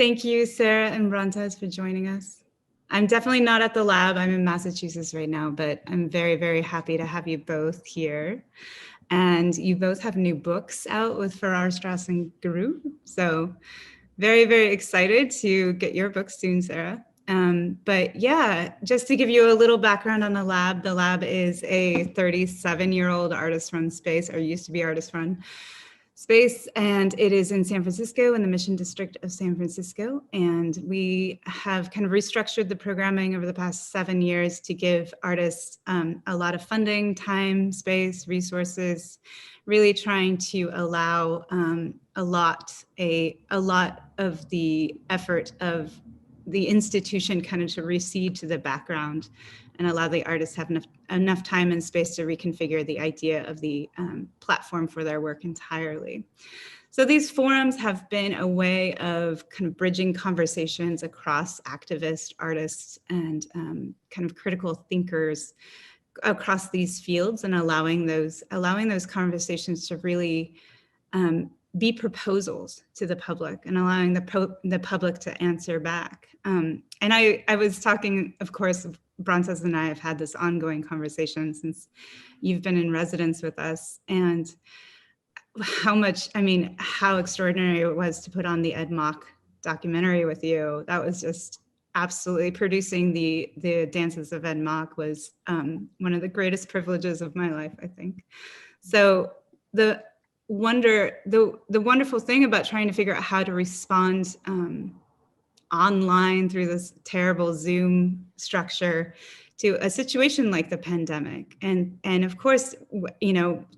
Thank you, Sarah and Brontez, for joining us. I'm definitely not at the lab. I'm in Massachusetts right now, but I'm very, very happy to have you both here. And you both have new books out with Farrar, Straus and Giroux. So very, very excited to get your book soon, Sarah. But yeah, just to give you a little background on the lab is a 37-year-old artist-run space, or used to be artist-run space, and it is in San Francisco, in the Mission District of San Francisco. And we have kind of restructured the programming over the past 7 years to give artists a lot of funding, time, space, resources, really trying to allow a lot of the effort of the institution kind of to recede to the background and allow the artists have enough time and space to reconfigure the idea of the platform for their work entirely. So these forums have been a way of kind of bridging conversations across activists, artists, and kind of critical thinkers across these fields, and allowing those conversations to really be proposals to the public, and allowing the public to answer back. And I was talking, of course, Brontez and I have had this ongoing conversation since you've been in residence with us, and how extraordinary it was to put on the Ed Mock documentary with you. That was just absolutely, producing the Dances of Ed Mock was one of the greatest privileges of my life, I think. So the wonderful thing about trying to figure out how to respond online through this terrible Zoom structure to a situation like the pandemic, and of course,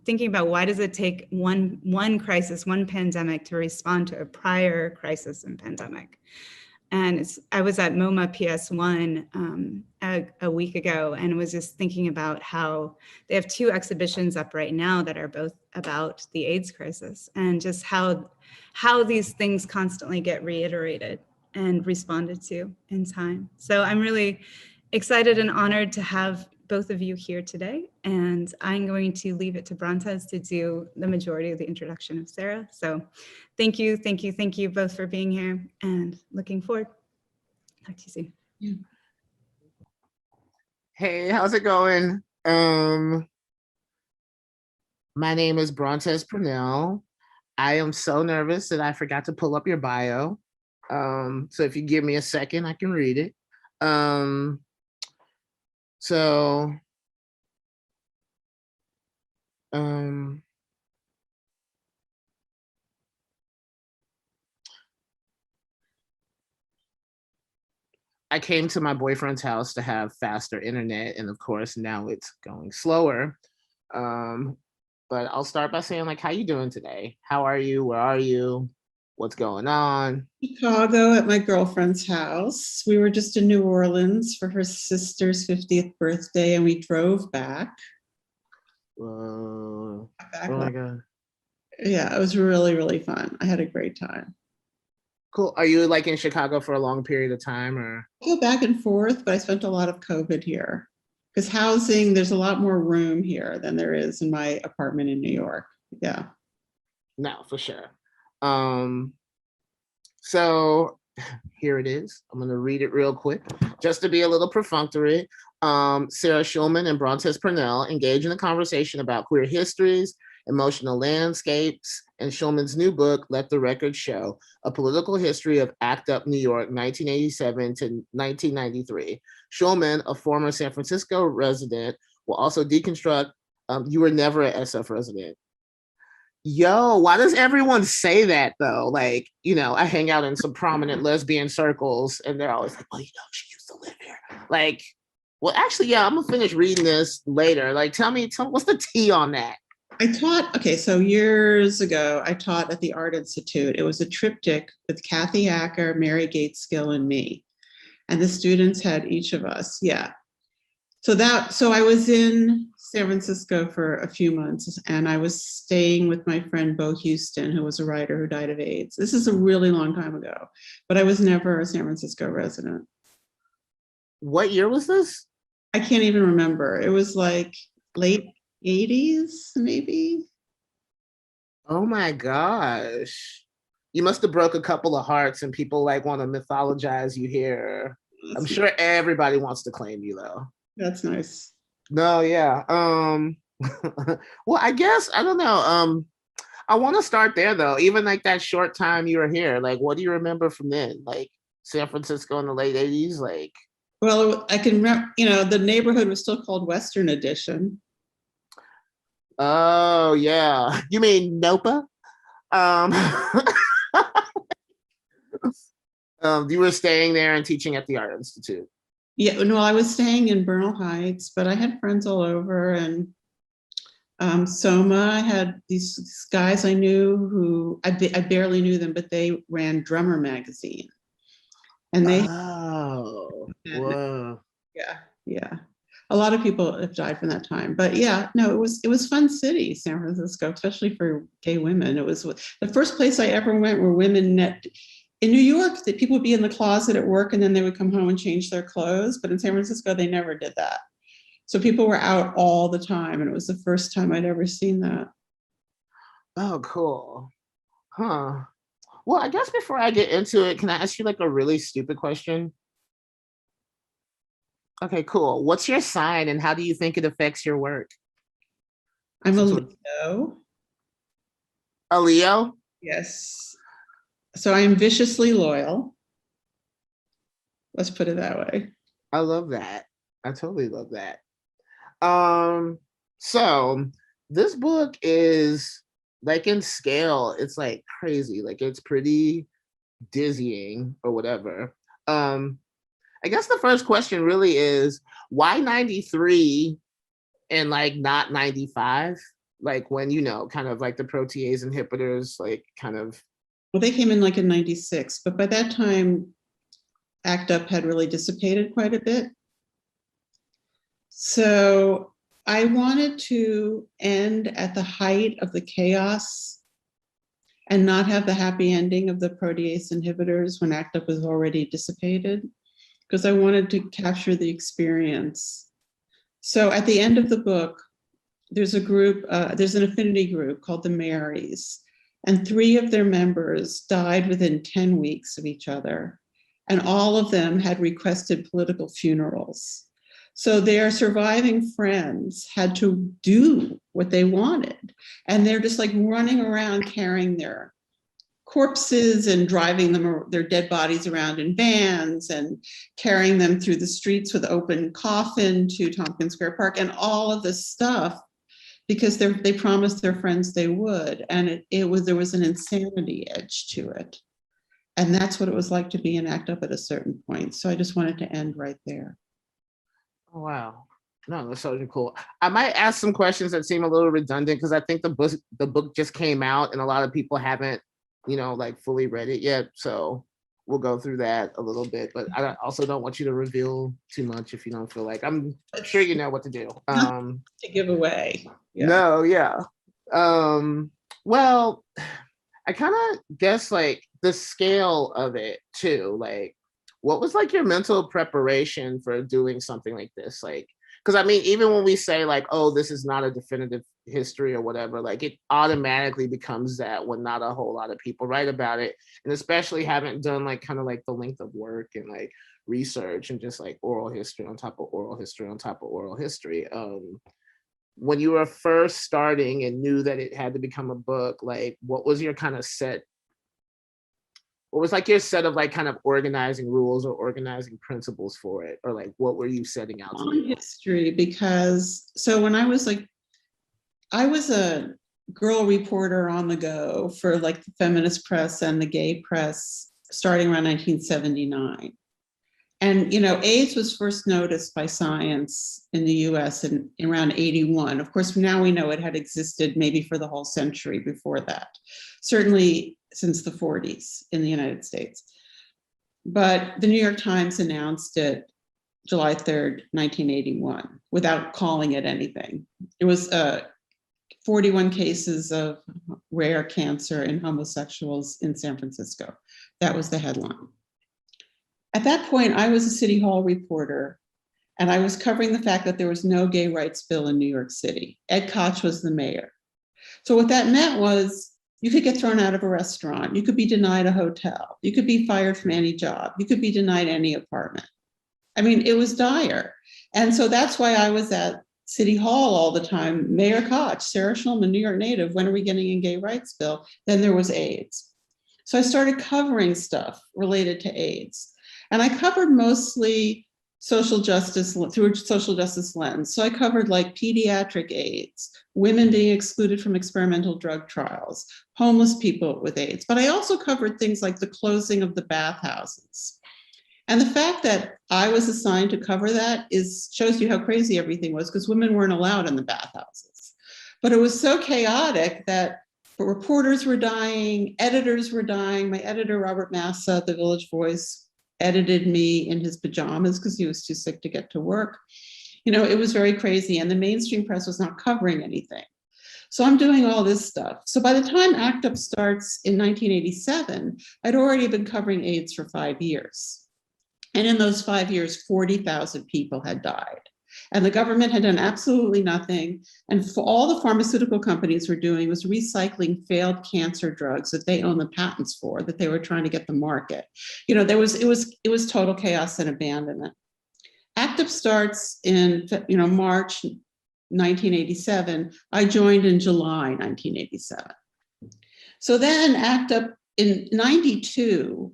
thinking about why does it take one crisis, one pandemic, to respond to a prior crisis and pandemic. And I was at MoMA PS1 a week ago, and was just thinking about how they have 2 exhibitions up right now that are both about the AIDS crisis, and just how these things constantly get reiterated and responded to in time. So I'm really excited and honored to have both of you here today, and I'm going to leave it to Brontez to do the majority of the introduction of Sarah. So thank you both for being here, and looking forward. Talk to you soon. Yeah. Hey, how's it going? My name is Brontez Purnell. I am so nervous that I forgot to pull up your bio. So if you give me a second, I can read it. I came to my boyfriend's house to have faster internet, and of course now it's going slower. But I'll start by saying, like, how you doing today? How are you? Where are you? What's going on? Chicago at my girlfriend's house. We were just in New Orleans for her sister's 50th birthday, and we drove back. Oh my God. Yeah, it was really, really fun. I had a great time. Cool. Are you like in Chicago for a long period of time, or? I go back and forth, but I spent a lot of COVID here. Because housing, there's a lot more room here than there is in my apartment in New York. Yeah. No, for sure. So here it is. I'm going to read it real quick, just to be a little perfunctory. Sarah Schulman and Brontez Purnell engage in a conversation about queer histories, emotional landscapes, and Schulman's new book, Let the Record Show, A Political History of ACT UP New York, 1987 to 1993. Schulman, a former San Francisco resident, will also deconstruct, you were never an SF resident. Yo, why does everyone say that though? Like, I hang out in some prominent lesbian circles, and they're always like, well, she used to live here. Like, well, actually, yeah, I'm gonna finish reading this later. Like, tell me what's the tea on that? So years ago, I taught at the Art Institute. It was a triptych with Kathy Acker, Mary Gateskill, and me. And the students had each of us. Yeah. So I was in San Francisco for a few months, and I was staying with my friend Bo Houston, who was a writer who died of AIDS. This is a really long time ago, but I was never a San Francisco resident. What year was this? I can't even remember. It was like late 80s, maybe. Oh my gosh. You must have broke a couple of hearts and people like want to mythologize you here. I'm sure everybody wants to claim you though. That's nice. No, yeah. Well, I guess I don't know. I want to start there though. Even like that short time you were here, like what do you remember from then? Like San Francisco in the late 80s? Like, well, I can remember, the neighborhood was still called Western Addition. oh yeah. You mean NOPA? Um, you were staying there and teaching at the Art Institute. Yeah, no, I was staying in Bernal Heights, but I had friends all over, and Soma, I had these guys I knew who I barely knew them, but they ran Drummer magazine, and they whoa. yeah. A lot of people have died from that time, but yeah, no, it was fun city, San Francisco, especially for gay women. It was the first place I ever went where women net. In New York, that people would be in the closet at work and then they would come home and change their clothes. But in San Francisco, they never did that. So people were out all the time. And it was the first time I'd ever seen that. Oh, cool. Huh. Well, I guess before I get into it, can I ask you like a really stupid question? Okay, cool. What's your sign and how do you think it affects your work? I'm a Leo. A Leo? Yes. So I am viciously loyal. Let's put it that way. I love that. I totally love that. So this book is like in scale, it's like crazy. Like it's pretty dizzying or whatever. I guess the first question really is why 93 and like not 95? Like when, kind of like the protease inhibitors, like kind of. Well, they came in like in 96, but by that time, ACT UP had really dissipated quite a bit. So I wanted to end at the height of the chaos and not have the happy ending of the protease inhibitors when ACT UP was already dissipated, because I wanted to capture the experience. So at the end of the book, there's a group, there's an affinity group called the Marys, and 3 of their members died within 10 weeks of each other. And all of them had requested political funerals. So their surviving friends had to do what they wanted. And they're just like running around carrying their corpses and driving their dead bodies around in vans and carrying them through the streets with open coffin to Tompkins Square Park and all of this stuff, because they promised their friends they would. And there was an insanity edge to it. And that's what it was like to be in ACT UP at a certain point. So I just wanted to end right there. Oh, wow. No, that's so cool. I might ask some questions that seem a little redundant because I think the book just came out and a lot of people haven't, like fully read it yet. So we'll go through that a little bit, but I also don't want you to reveal too much if you don't feel like. I'm sure you know what to do. To give away. Yeah. No, yeah. Well, I kind of guess like the scale of it too. Like, what was like your mental preparation for doing something like this? Like, because I mean, even when we say like, oh, this is not a definitive history or whatever, like it automatically becomes that when not a whole lot of people write about it, and especially haven't done like kind of like the length of work and like research and just like oral history on top of oral history on top of oral history. When you were first starting and knew that it had to become a book, like what was your kind of what was like your set of like kind of organizing rules or organizing principles for it? Or like, what were you setting out to do? History, because so when I was a girl reporter on the go for like the feminist press and the gay press starting around 1979. And, AIDS was first noticed by science in the US in around 81. Of course, now we know it had existed maybe for the whole century before that, certainly since the 40s in the United States. But the New York Times announced it July 3rd, 1981, without calling it anything. It was 41 cases of rare cancer in homosexuals in San Francisco. That was the headline. At that point, I was a City Hall reporter, and I was covering the fact that there was no gay rights bill in New York City. Ed Koch was the mayor. So what that meant was You could get thrown out of a restaurant. You could be denied a hotel. You could be fired from any job. You could be denied any apartment. I mean, it was dire. And so that's why I was at City Hall all the time. Mayor Koch, Sarah Schulman, New York native, when are we getting a gay rights bill? Then there was AIDS. So I started covering stuff related to AIDS. And I covered mostly social justice through a social justice lens. So I covered like pediatric AIDS, women being excluded from experimental drug trials, homeless people with AIDS. But I also covered things like the closing of the bathhouses. And the fact that I was assigned to cover that shows you how crazy everything was, because women weren't allowed in the bathhouses. But it was so chaotic that reporters were dying, editors were dying. My editor, Robert Massa at the Village Voice, edited me in his pajamas because he was too sick to get to work. You know, it was very crazy, and the mainstream press was not covering anything. So I'm doing all this stuff. So by the time ACT UP starts in 1987, I'd already been covering AIDS for 5 years. And in those 5 years, 40,000 people had died. And the government had done absolutely nothing. And for all the pharmaceutical companies were doing was recycling failed cancer drugs that they own the patents for, that they were trying to get the market. You know, it was total chaos and abandonment. ACT UP starts in March 1987. I joined in July 1987. So then ACT UP in 92,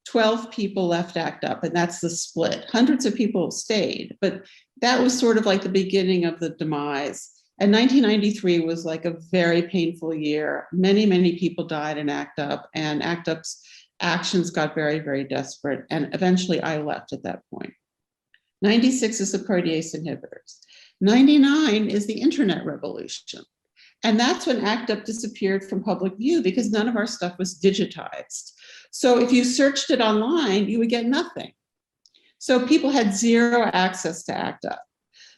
12 people left ACT UP, and that's the split. Hundreds of people stayed, but that was sort of like the beginning of the demise. And 1993 was like a very painful year. Many, many people died in ACT UP, and ACT UP's actions got very, very desperate. And eventually I left at that point. 96 is the protease inhibitors. 99 is the internet revolution. And that's when ACT UP disappeared from public view because none of our stuff was digitized. So if you searched it online, you would get nothing. So people had zero access to ACT UP.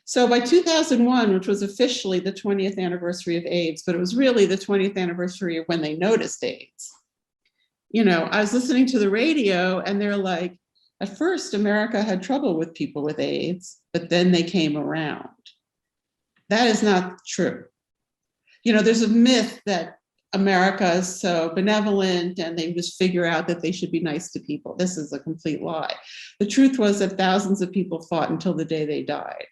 So by 2001, which was officially the 20th anniversary of AIDS, but it was really the 20th anniversary of when they noticed AIDS. You know, I was listening to the radio and they're like, at first America had trouble with people with AIDS, but then they came around. That is not true. You know, there's a myth that America is so benevolent and they just figure out that they should be nice to people. This is a complete lie. The truth was that thousands of people fought until the day they died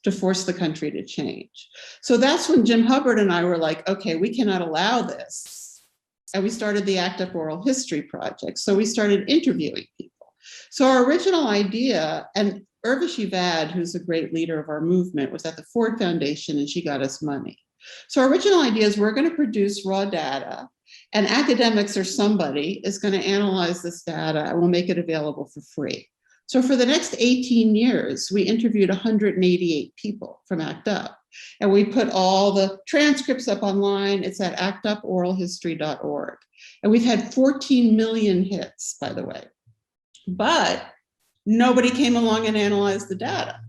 to force the country to change. So that's when Jim Hubbard and I were like, okay, we cannot allow this. And we started the ACT UP Oral History Project. So we started interviewing people. So our original idea, and Urvashi Vad, who's a great leader of our movement, was at the Ford Foundation and she got us money. So our original idea is we're going to produce raw data and academics or somebody is going to analyze this data and we'll make it available for free. So for the next 18 years, we interviewed 188 people from ACT UP and we put all the transcripts up online. It's at actuporalhistory.org. And we've had 14 million hits, by the way, but nobody came along and analyzed the data.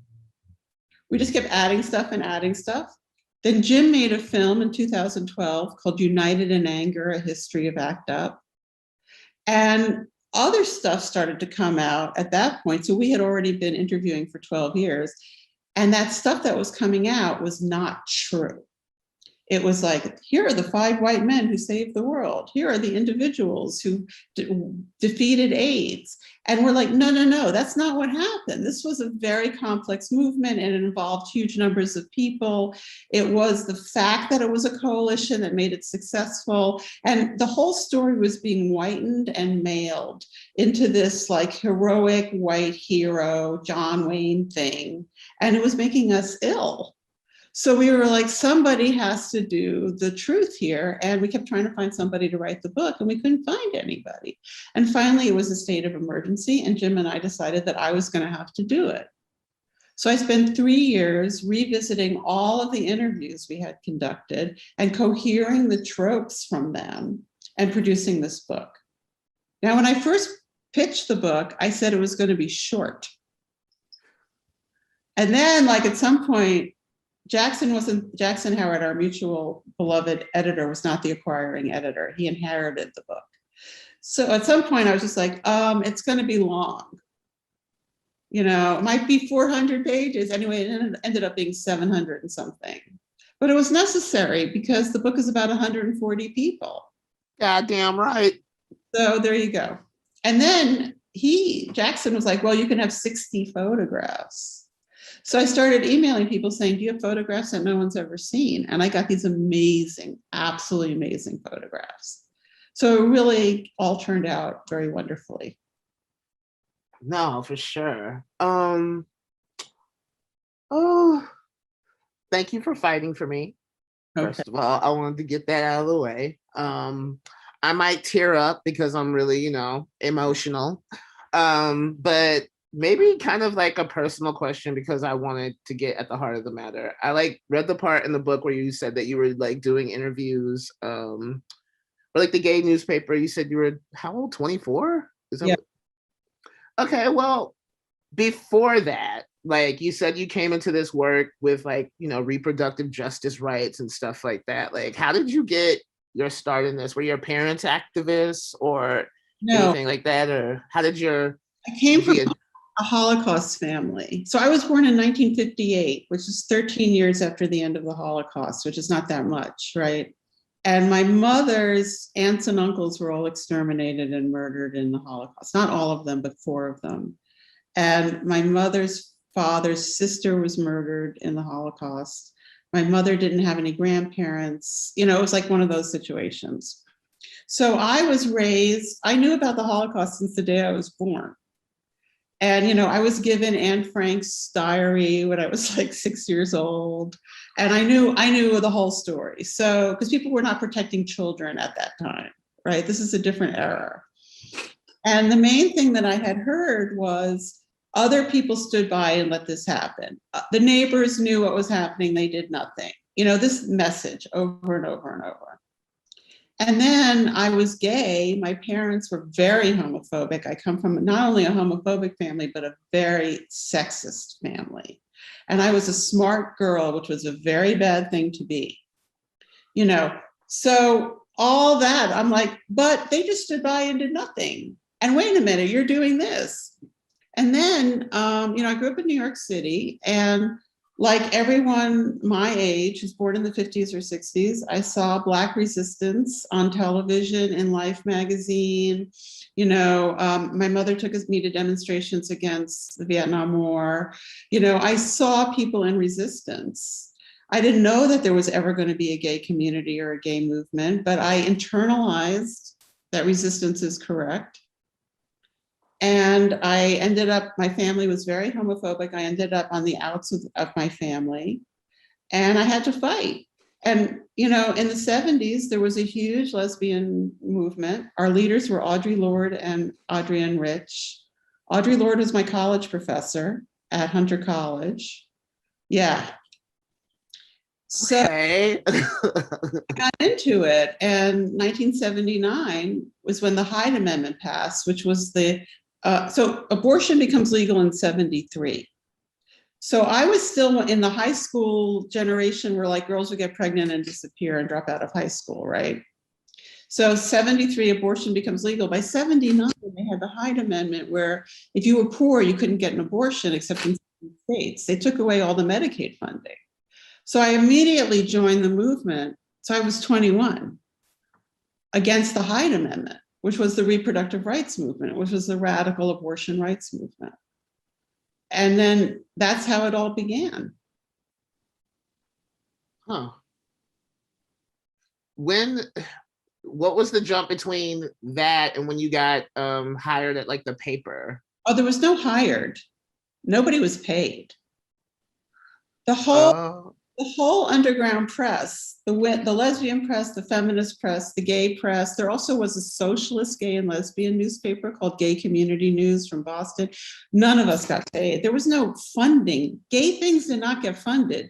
We just kept adding stuff and adding stuff. Then Jim made a film in 2012 called United in Anger, A History of ACT UP. And other stuff started to come out at that point. So we had already been interviewing for 12 years. And that stuff that was coming out was not true. It was like, here are the 5 white men who saved the world. Here are the individuals who defeated AIDS. And we're like, no, that's not what happened. This was a very complex movement and it involved huge numbers of people. It was the fact that it was a coalition that made it successful. And the whole story was being whitened and mailed into this like heroic white hero, John Wayne thing. And it was making us ill. So we were like, somebody has to do the truth here. And we kept trying to find somebody to write the book and we couldn't find anybody. And finally, it was a state of emergency. And Jim and I decided that I was going to have to do it. So I spent 3 years revisiting all of the interviews we had conducted and cohering the tropes from them and producing this book. Now, when I first pitched the book, I said it was going to be short. And then like at some point, Jackson Howard, our mutual beloved editor, was not the acquiring editor. He inherited the book. So at some point I was just like, it's going to be long. You know, it might be 400 pages. Anyway, it ended up being 700 and something. But it was necessary because the book is about 140 people. Goddamn right. So there you go. And then Jackson was like, well, you can have 60 photographs. So I started emailing people saying, do you have photographs that no one's ever seen? And I got these amazing, absolutely amazing photographs. So it really all turned out very wonderfully. No, for sure. Thank you for fighting for me. Okay. First of all, I wanted to get that out of the way. I might tear up because I'm really, emotional. But maybe kind of like a personal question because I wanted to get at the heart of the matter. I read the part in the book where you said that you were like doing interviews, or like the gay newspaper. You said you were how old? 24? Is that? Yeah. Okay, well, before that, like you said, you came into this work with like, reproductive justice rights and stuff like that. Like, how did you get your start in this? Were your parents activists or anything like that? Or how did I came from a Holocaust family. So I was born in 1958, which is 13 years after the end of the Holocaust, which is not that much, right? And my mother's aunts and uncles were all exterminated and murdered in the Holocaust. Not all of them, but 4 of them. And my mother's father's sister was murdered in the Holocaust. My mother didn't have any grandparents. It was like one of those situations. So I was raised, I knew about the Holocaust since the day I was born. And, I was given Anne Frank's diary when I was like 6 years old. And I knew the whole story. So, because people were not protecting children at that time, right? This is a different era. And the main thing that I had heard was other people stood by and let this happen. The neighbors knew what was happening. They did nothing. This message over and over and over. And then I was gay. My parents were very homophobic. I come from not only a homophobic family, but a very sexist family. And I was a smart girl, which was a very bad thing to be. So all that, I'm like, but they just stood by and did nothing. And wait a minute, you're doing this. And then, I grew up in New York City, and like everyone my age who's born in the 50s or 60s, I saw Black resistance on television in Life magazine. My mother took me to demonstrations against the Vietnam War. I saw people in resistance. I didn't know that there was ever going to be a gay community or a gay movement, but I internalized that resistance is correct. And I ended up, my family was very homophobic. I ended up on the outs of my family, and I had to fight. And, in the 70s, there was a huge lesbian movement. Our leaders were Audre Lorde and Adrienne Rich. Audre Lorde was my college professor at Hunter College. Yeah. So okay. I got into it. And 1979 was when the Hyde Amendment passed, which was so abortion becomes legal in 73. So I was still in the high school generation where like girls would get pregnant and disappear and drop out of high school, right? So 73, abortion becomes legal. By 79, they had the Hyde Amendment where if you were poor, you couldn't get an abortion except in states. They took away all the Medicaid funding. So I immediately joined the movement. So I was 21 against the Hyde Amendment, which was the reproductive rights movement, which was the radical abortion rights movement. And then that's how it all began. Huh. What was the jump between that and when you got hired at like the paper? Oh, there was no hired. Nobody was paid. The whole underground press, the lesbian press, the feminist press, the gay press. There also was a socialist gay and lesbian newspaper called Gay Community News from Boston. None of us got paid. There was no funding. Gay things did not get funded.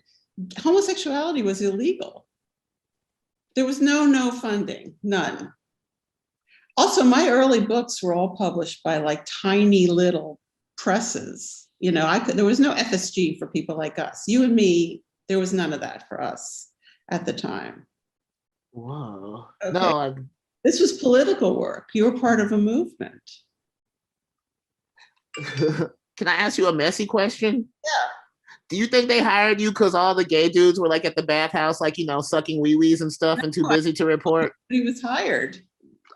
Homosexuality was illegal. There was no funding, none. Also, my early books were all published by like tiny little presses. There was no FSG for people like us. You and me, there was none of that for us at the time. Whoa. Okay. No, this was political work. You were part of a movement. Can I ask you a messy question? Yeah. Do you think they hired you because all the gay dudes were like at the bathhouse, like, sucking wee-wees and stuff and too busy to report? He was hired.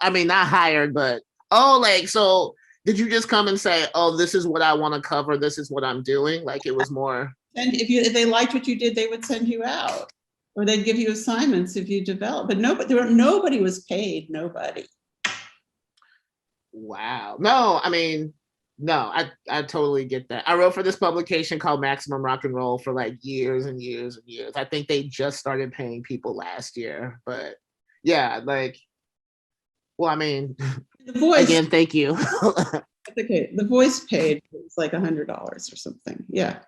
I mean, not hired, but, oh, like, so did you just come and say, oh, this is what I want to cover, this is what I'm doing? Like, it was more. And if they liked what you did, they would send you out, or they'd give you assignments if you develop. But nobody was paid. Nobody. Wow. No, I mean, no, I totally get that. I wrote for this publication called Maximum Rock and Roll for like years and years and years. I think they just started paying people last year, but yeah, like, well, I mean, The Voice, again, thank you. okay, The Voice paid, it was like $100 or something. Yeah.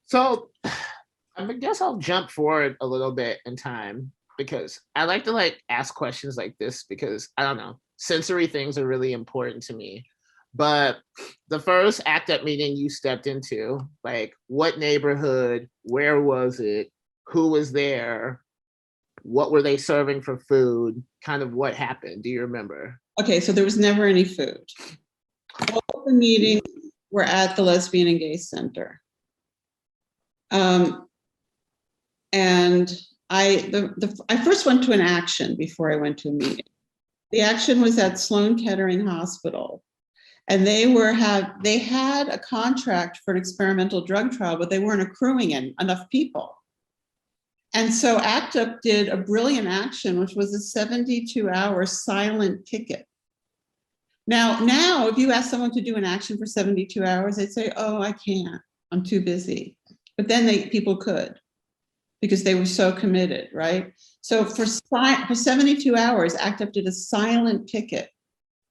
So I guess I'll jump forward a little bit in time because I like to like ask questions like this because I don't know, sensory things are really important to me. But the first ACT UP meeting you stepped into, like what neighborhood, where was it, who was there, what were they serving for food, kind of what happened? Do you remember? Okay, so there was never any food. All the meetings were at the Lesbian and Gay Center. And I first went to an action before I went to a meeting. The action was at Sloan Kettering Hospital. And they had a contract for an experimental drug trial, but they weren't accruing enough people. And so ACT UP did a brilliant action, which was a 72-hour silent ticket. Now, if you ask someone to do an action for 72 hours, they'd say, oh, I can't, I'm too busy. But then people could, because they were so committed, right? So for 72 hours, ACT UP did a silent ticket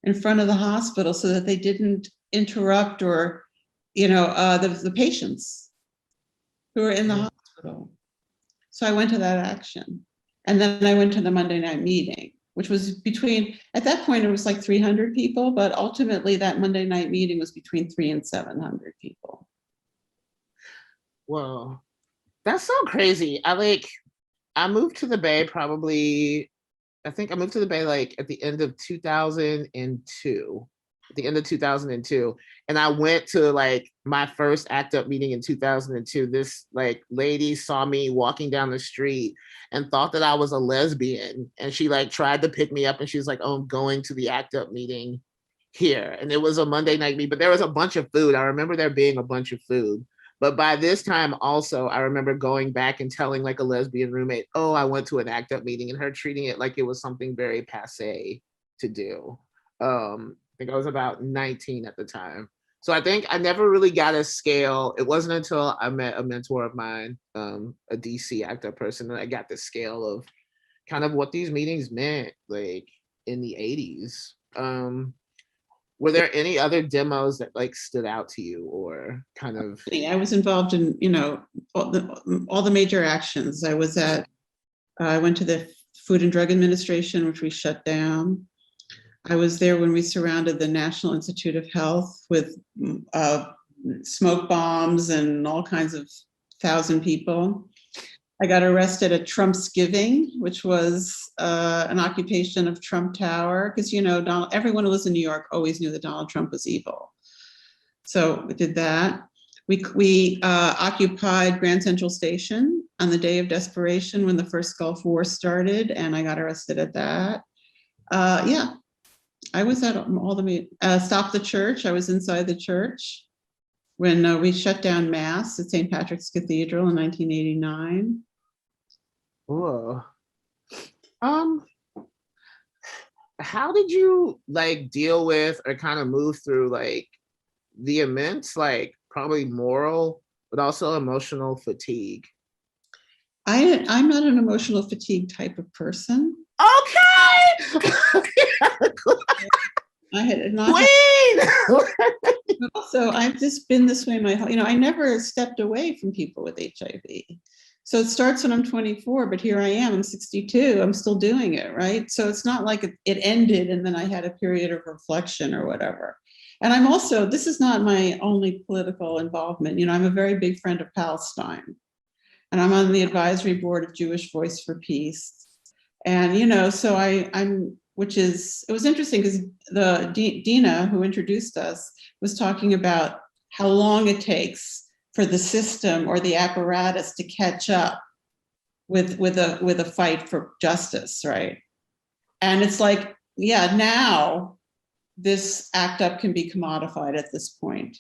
in front of the hospital so that they didn't interrupt or, the patients who were in the hospital. So I went to that action. And then I went to the Monday night meeting, which was at that point, it was like 300 people, but ultimately that Monday night meeting was between 300 and 700 people. Whoa, that's so crazy. I moved to the Bay probably, I think I moved to the Bay like at the end of 2002. At the end of 2002. And I went to like my first ACT UP meeting in 2002. This like lady saw me walking down the street and thought that I was a lesbian. And she like tried to pick me up and she's like, oh, I'm going to the ACT UP meeting here. And it was a Monday night meeting, but there was a bunch of food. I remember there being a bunch of food. But by this time also, I remember going back and telling like a lesbian roommate, oh, I went to an ACT UP meeting, and her treating it like it was something very passé to do. I think I was about 19 at the time. So I think I never really got a scale. It wasn't until I met a mentor of mine, a DC ACT UP person, that I got the scale of kind of what these meetings meant like in the 80s. Were there any other demos that like stood out to you or kind of? I was involved in, all the major actions. I went to the Food and Drug Administration, which we shut down. I was there when we surrounded the National Institute of Health with smoke bombs and all kinds of 1,000 people. I got arrested at Trumpsgiving, which was an occupation of Trump Tower, because everyone who lives in New York always knew that Donald Trump was evil. So we did that. We occupied Grand Central Station on the day of desperation when the first Gulf War started, and I got arrested at that. I was at all the Stop the Church. I was inside the church when we shut down Mass at St. Patrick's Cathedral in 1989. Whoa. How did you like deal with or kind of move through like the immense, like probably moral, but also emotional fatigue? I'm not an emotional fatigue type of person. Okay. I had not. But also, I've just been this way my whole. I never stepped away from people with HIV. So it starts when I'm 24, but here I am. I'm 62. I'm still doing it, right? So it's not like it ended and then I had a period of reflection or whatever. And I'm also. This is not my only political involvement. I'm a very big friend of Palestine, and I'm on the advisory board of Jewish Voice for Peace. And so I'm. It was interesting because the Dina who introduced us was talking about how long it takes for the system or the apparatus to catch up with a fight for justice, right? And it's like yeah, now this ACT UP can be commodified at this point.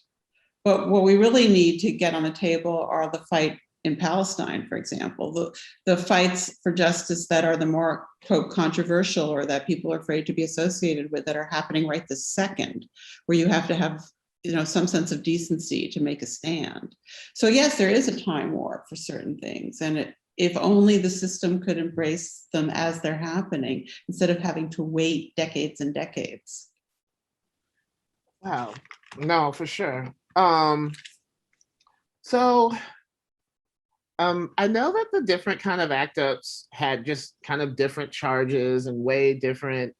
But what we really need to get on the table are the fight in Palestine, for example, the fights for justice that are the more, quote, controversial, or that people are afraid to be associated with, that are happening right this second, where you have to have, you know, some sense of decency to make a stand. So yes, there is a time war for certain things. And if only the system could embrace them as they're happening, instead of having to wait decades and decades. Wow, no, for sure. So I know that the different kind of ACT UPs had just kind of different charges and way different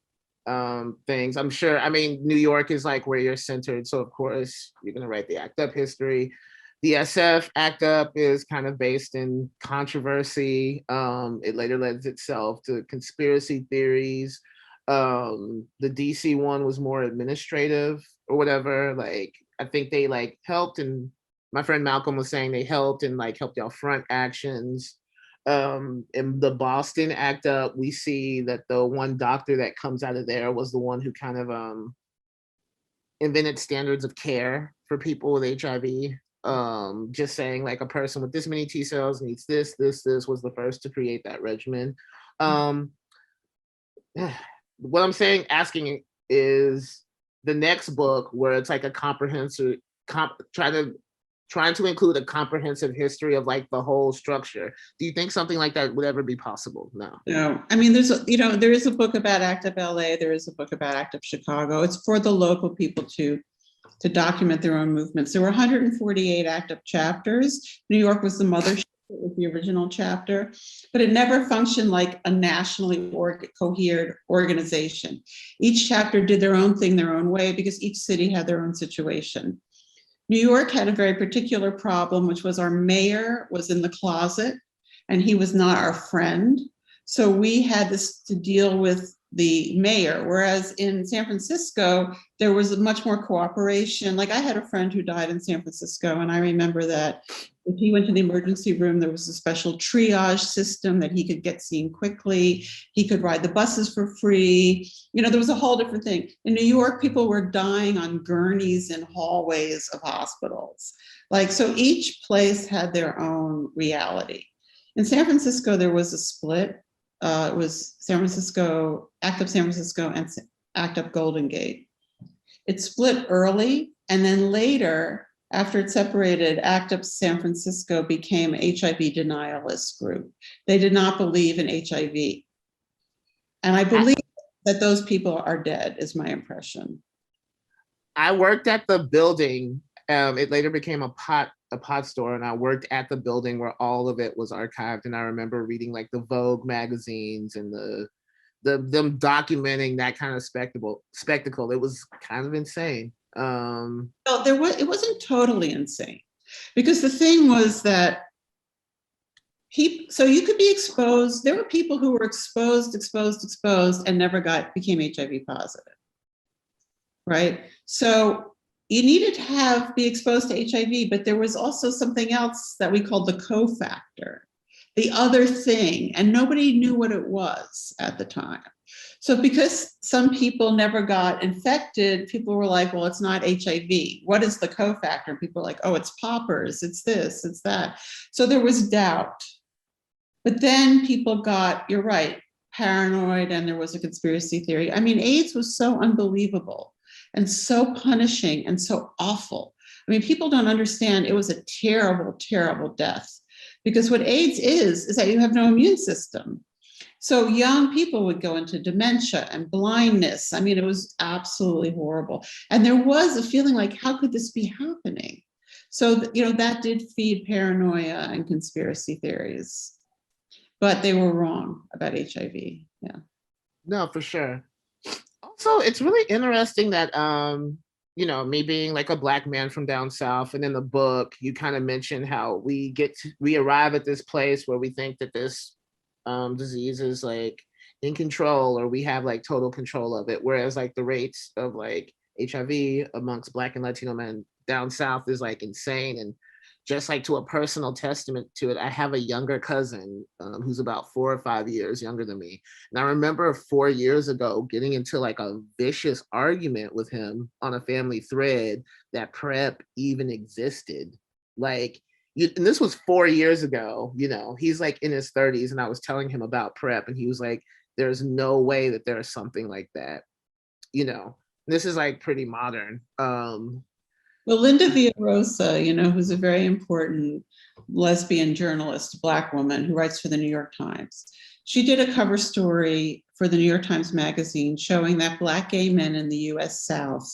things. I'm sure, I mean, New York is like where you're centered. So of course you're gonna write the ACT UP history. The SF ACT UP is kind of based in controversy. It later lends itself to conspiracy theories. The DC one was more administrative or whatever. Like, I think they like helped, and my friend Malcolm was saying they helped and like helped y'all front actions. In the Boston ACT UP, we see that the one doctor that comes out of there was the one who kind of invented standards of care for people with HIV. Just saying like a person with this many T cells needs this was the first to create that regimen. What I'm saying, asking is the next book where it's like a comprehensive, trying to include a comprehensive history of like the whole structure. Do you think something like that would ever be possible? No. No, I mean, there is a book about ACT UP LA. There is a book about ACT UP Chicago. It's for the local people to document their own movements. There were 148 ACT UP chapters. New York was the mothership. It was the original chapter, but it never functioned like a nationally coherent organization. Each chapter did their own thing their own way, because each city had their own situation. New York had a very particular problem, which was our mayor was in the closet and he was not our friend. So we had this to deal with the mayor, whereas in San Francisco, there was much more cooperation. Like, I had a friend who died in San Francisco, and I remember that if he went to the emergency room, there was a special triage system that he could get seen quickly. He could ride the buses for free. You know, there was a whole different thing. In New York, people were dying on gurneys in hallways of hospitals. Like, so each place had their own reality. In San Francisco, there was a split. It was San Francisco, ACT UP San Francisco, and ACT UP Golden Gate. It split early, and then later, after it separated, ACT UP San Francisco became an HIV denialist group. They did not believe in HIV. And I believe that those people are dead, is my impression. I worked at the building. It later became a pot store, and I worked at the building where all of it was archived. And I remember reading like the Vogue magazines and them documenting that kind of spectacle. It was kind of insane. Well, it wasn't totally insane, because the thing was that so you could be exposed. There were people who were exposed, and never became HIV positive, right? So you needed to be exposed to HIV, but there was also something else that we called the cofactor, the other thing, and nobody knew what it was at the time. So because some people never got infected, people were like, well, it's not HIV. What is the cofactor? People were like, oh, it's poppers, it's this, it's that. So there was doubt. But then people got, you're right, paranoid, and there was a conspiracy theory. I mean, AIDS was so unbelievable and so punishing and so awful. I mean, people don't understand, it was a terrible, terrible death. Because what AIDS is that you have no immune system. So young people would go into dementia and blindness. I mean, it was absolutely horrible. And there was a feeling like, how could this be happening? So, you know, that did feed paranoia and conspiracy theories. But they were wrong about HIV. Yeah. No, for sure. Also, it's really interesting that you know, me being like a Black man from down south, and in the book, you kind of mentioned how we arrive at this place where we think that this disease is like in control, or we have like total control of it, whereas like the rates of like HIV amongst Black and Latino men down south is like insane. And just like to a personal testament to it, I have a younger cousin who's about 4 or 5 years younger than me. And I remember 4 years ago getting into like a vicious argument with him on a family thread that prep even existed. Like, and this was 4 years ago, you know, he's like in his 30s and I was telling him about prep and he was like, there's no way that there's something like that, you know. This is like pretty modern. Well, Linda Villarosa, you know, who's a very important lesbian journalist, Black woman who writes for the New York Times. She did a cover story for the New York Times Magazine showing that Black gay men in the US South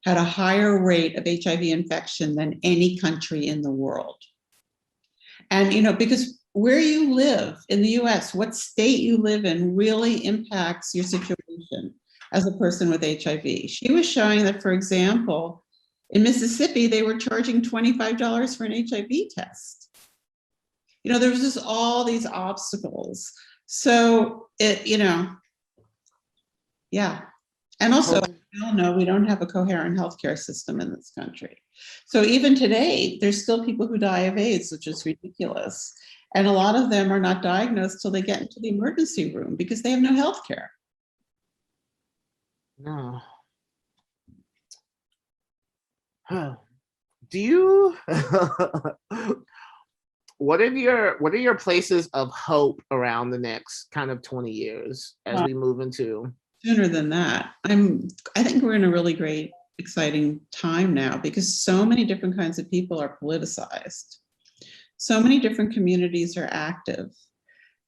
had a higher rate of HIV infection than any country in the world. And, you know, because where you live in the US, what state you live in really impacts your situation as a person with HIV. She was showing that, for example, in Mississippi, they were charging $25 for an HIV test. You know, there was just all these obstacles. So it, you know, yeah. And also, we all know we don't have a coherent healthcare system in this country. So even today, there's still people who die of AIDS, which is ridiculous. And a lot of them are not diagnosed till they get into the emergency room because they have no healthcare. No. Do you what are your places of hope around the next kind of 20 years as we move into? Sooner than that. I think we're in a really great, exciting time now because so many different kinds of people are politicized. So many different communities are active.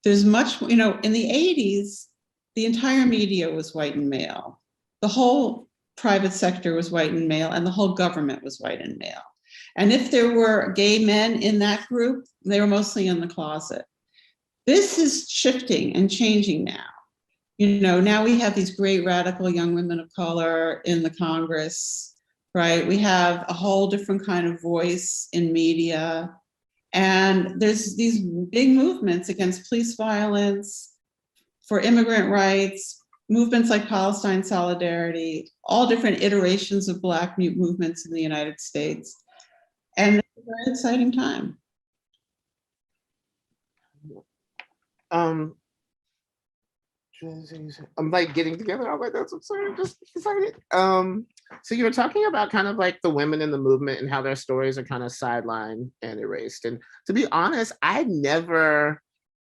There's much, you know, in the 80s, the entire media was white and male. The whole private sector was white and male, and the whole government was white and male. And if there were gay men in that group, they were mostly in the closet. This is shifting and changing now. You know, now we have these great radical young women of color in the Congress, right? We have a whole different kind of voice in media. And there's these big movements against police violence, for immigrant rights, movements like Palestine Solidarity, all different iterations of Black movements in the United States. And it's a very exciting time. I'm like getting together all my notes. I'm sorry, I'm just excited. So you were talking about kind of like the women in the movement and how their stories are kind of sidelined and erased. And to be honest,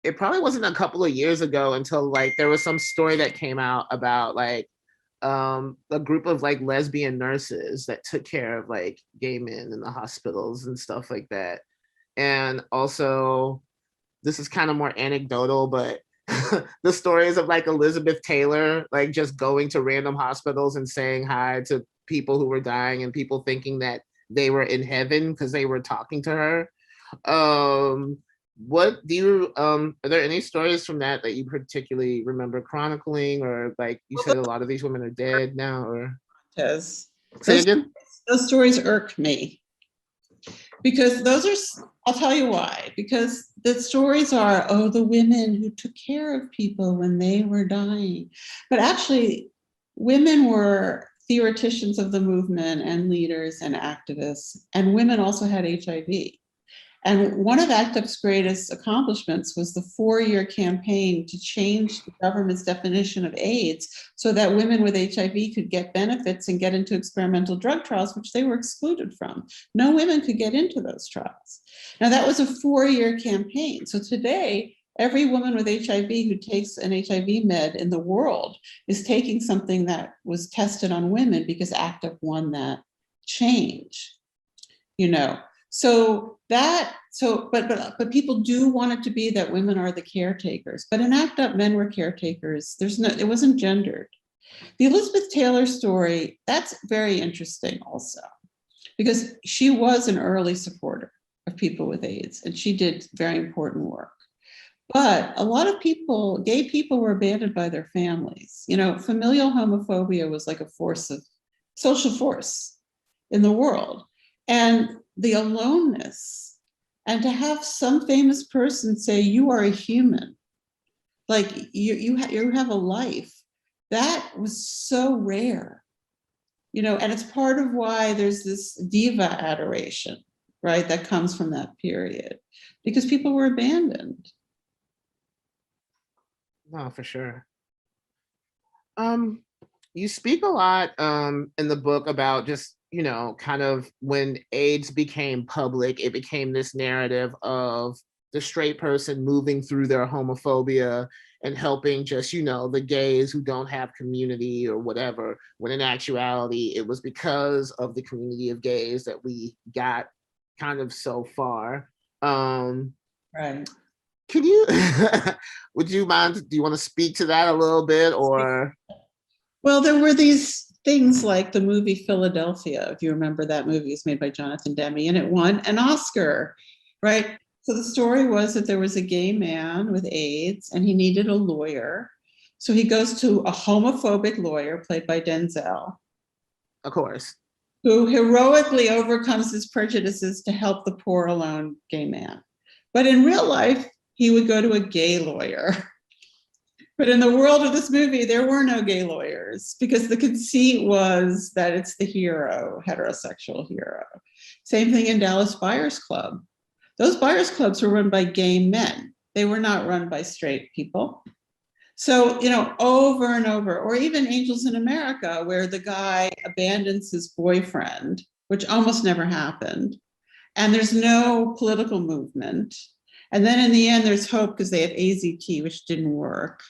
it probably wasn't a couple of years ago until like there was some story that came out about like a group of like lesbian nurses that took care of like gay men in the hospitals and stuff like that. And also, this is kind of more anecdotal, but the stories of like Elizabeth Taylor, like just going to random hospitals and saying hi to people who were dying and people thinking that they were in heaven because they were talking to her. What do you, are there any stories from that you particularly remember chronicling, or like you said, a lot of these women are dead now, or? Say again? Those stories irk me because I'll tell you why, because the stories are, oh, the women who took care of people when they were dying. But actually, women were theoreticians of the movement and leaders and activists, and women also had HIV. And one of ACT UP's greatest accomplishments was the 4-year campaign to change the government's definition of AIDS so that women with HIV could get benefits and get into experimental drug trials, which they were excluded from. No women could get into those trials. Now that was a 4-year campaign. So today, every woman with HIV who takes an HIV med in the world is taking something that was tested on women because ACT UP won that change, you know. But people do want it to be that women are the caretakers. But in ACT UP, men were caretakers. It wasn't gendered. The Elizabeth Taylor story, that's very interesting also, because she was an early supporter of people with AIDS, and she did very important work. But a lot of people, gay people, were abandoned by their families. You know, familial homophobia was like a social force in the world. And the aloneness, and to have some famous person say, you are a human, like you have a life, that was so rare, you know, and it's part of why there's this diva adoration, right? That comes from that period because people were abandoned. No, for sure. You speak a lot in the book about just, you know, kind of when AIDS became public, it became this narrative of the straight person moving through their homophobia and helping just, you know, the gays who don't have community or whatever, when in actuality, it was because of the community of gays that we got kind of so far. Right. Can you, would you mind, do you want to speak to that a little bit or? Well, there were these things like the movie Philadelphia, if you remember that movie, it's made by Jonathan Demme, and it won an Oscar, right? So the story was that there was a gay man with AIDS and he needed a lawyer. So he goes to a homophobic lawyer played by Denzel. Of course. Who heroically overcomes his prejudices to help the poor alone gay man. But in real life, he would go to a gay lawyer. But in the world of this movie, there were no gay lawyers because the conceit was that it's the hero, heterosexual hero. Same thing in Dallas Buyers Club. Those buyers clubs were run by gay men. They were not run by straight people. So, you know, over and over, or even Angels in America, where the guy abandons his boyfriend, which almost never happened, and there's no political movement. And then in the end, there's hope because they have AZT, which didn't work.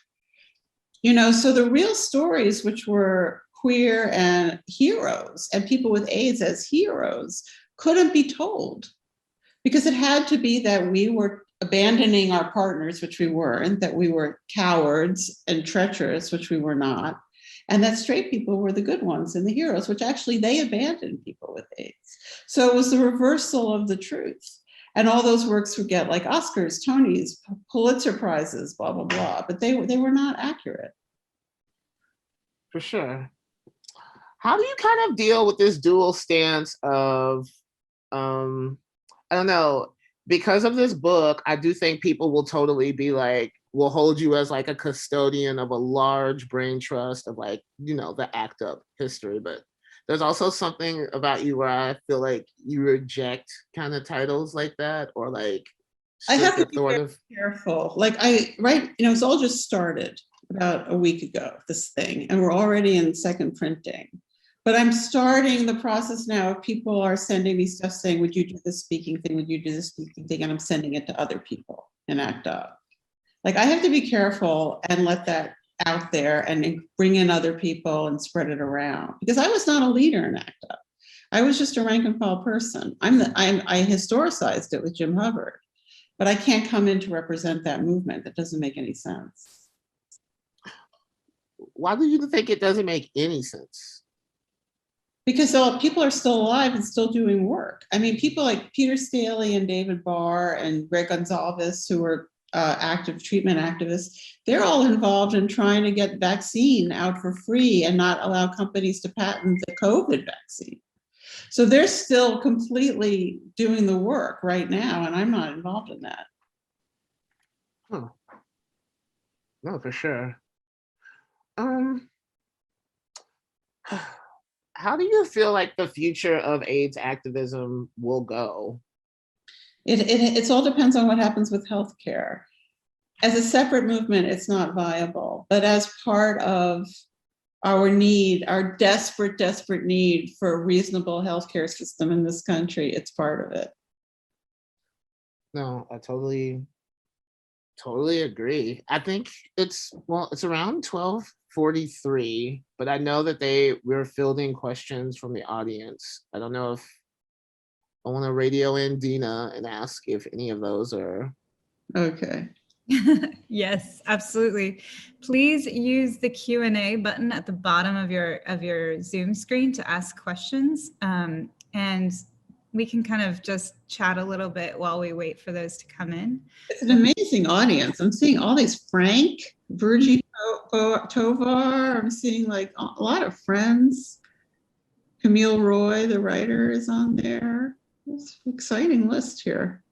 You know, so the real stories, which were queer and heroes and people with AIDS as heroes, couldn't be told because it had to be that we were abandoning our partners, which we weren't, that we were cowards and treacherous, which we were not, and that straight people were the good ones and the heroes, which actually they abandoned people with AIDS. So it was the reversal of the truth. And all those works would get like Oscars, Tonys, Pulitzer Prizes, blah, blah, blah, but they were not accurate. For sure. How do you kind of deal with this dual stance of, I don't know, because of this book, I do think people will totally be like, will hold you as like a custodian of a large brain trust of like, you know, the ACT UP history, but there's also something about you where I feel like you reject kind of titles like that, or like I have to be very careful. Like you know, it's all just started about a week ago, this thing, and we're already in second printing. But I'm starting the process now. People are sending me stuff saying, would you do this speaking thing? Would you do this speaking thing? And I'm sending it to other people in ACT UP. Like I have to be careful and let that out there and bring in other people and spread it around, because I was not a leader in ACT UP. I was just a rank and file person. I historicized it with Jim Hubbard, but I can't come in to represent that movement. That doesn't make any sense. Why do you think it doesn't make any sense? Because people are still alive and still doing work. I mean, people like Peter Staley and David Barr and Greg Gonzalez, who are active treatment activists, they're all involved in trying to get vaccine out for free and not allow companies to patent the COVID vaccine. So they're still completely doing the work right now, and I'm not involved in that. Huh. No, for sure. How do you feel like the future of AIDS activism will go? It all depends on what happens with healthcare. As a separate movement, it's not viable, but as part of our need, our desperate, desperate need for a reasonable healthcare system in this country, it's part of it. No, I totally agree. I think it's around 12:43, but I know that we're fielding questions from the audience. I don't know if I want to radio in Dina and ask if any of those are. Okay. Yes, absolutely. Please use the Q&A button at the bottom of your Zoom screen to ask questions. And we can kind of just chat a little bit while we wait for those to come in. It's an amazing audience. I'm seeing all these Frank, Virgie Tovar. I'm seeing like a lot of friends. Camille Roy, the writer, is on there. It's an exciting list here.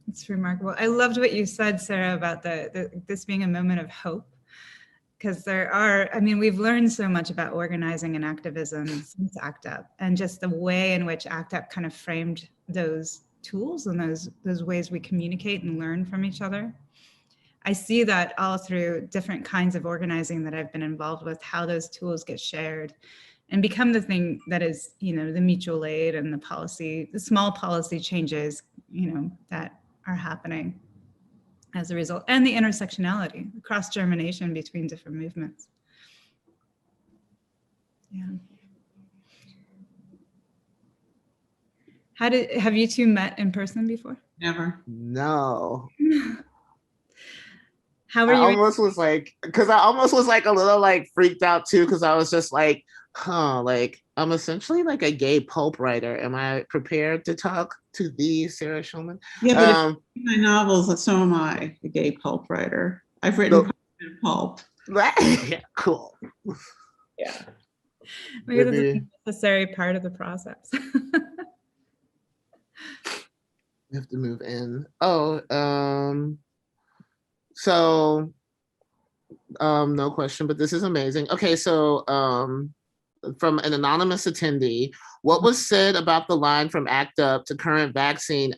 It's remarkable. I loved what you said, Sarah, about this being a moment of hope, because we've learned so much about organizing and activism since ACT UP, and just the way in which ACT UP kind of framed those tools and those ways we communicate and learn from each other. I see that all through different kinds of organizing that I've been involved with, how those tools get shared and become the thing that is, the mutual aid and the small policy changes, that are happening as a result, and the intersectionality, the cross-germination between different movements. Yeah. Have you two met in person before? Never. No. How were I you? almost was like a little like freaked out too, because I was just like, like I'm essentially like a gay pulp writer. Am I prepared to talk to the Sarah Schulman? Yeah, but if you read my novels, so am I, a gay pulp writer. I've written pulp. Yeah, cool. Yeah. Maybe that's a necessary part of the process. We have to move in. So no question, but this is amazing. Okay, so from an anonymous attendee, what was said about the line from ACT UP to current vaccine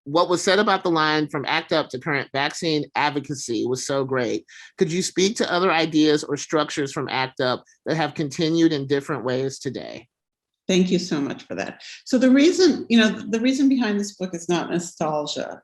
what was said about the line from ACT UP to current vaccine advocacy was so great. Could you speak to other ideas or structures from ACT UP that have continued in different ways today? Thank you so much for that. So the reason behind this book is not nostalgia.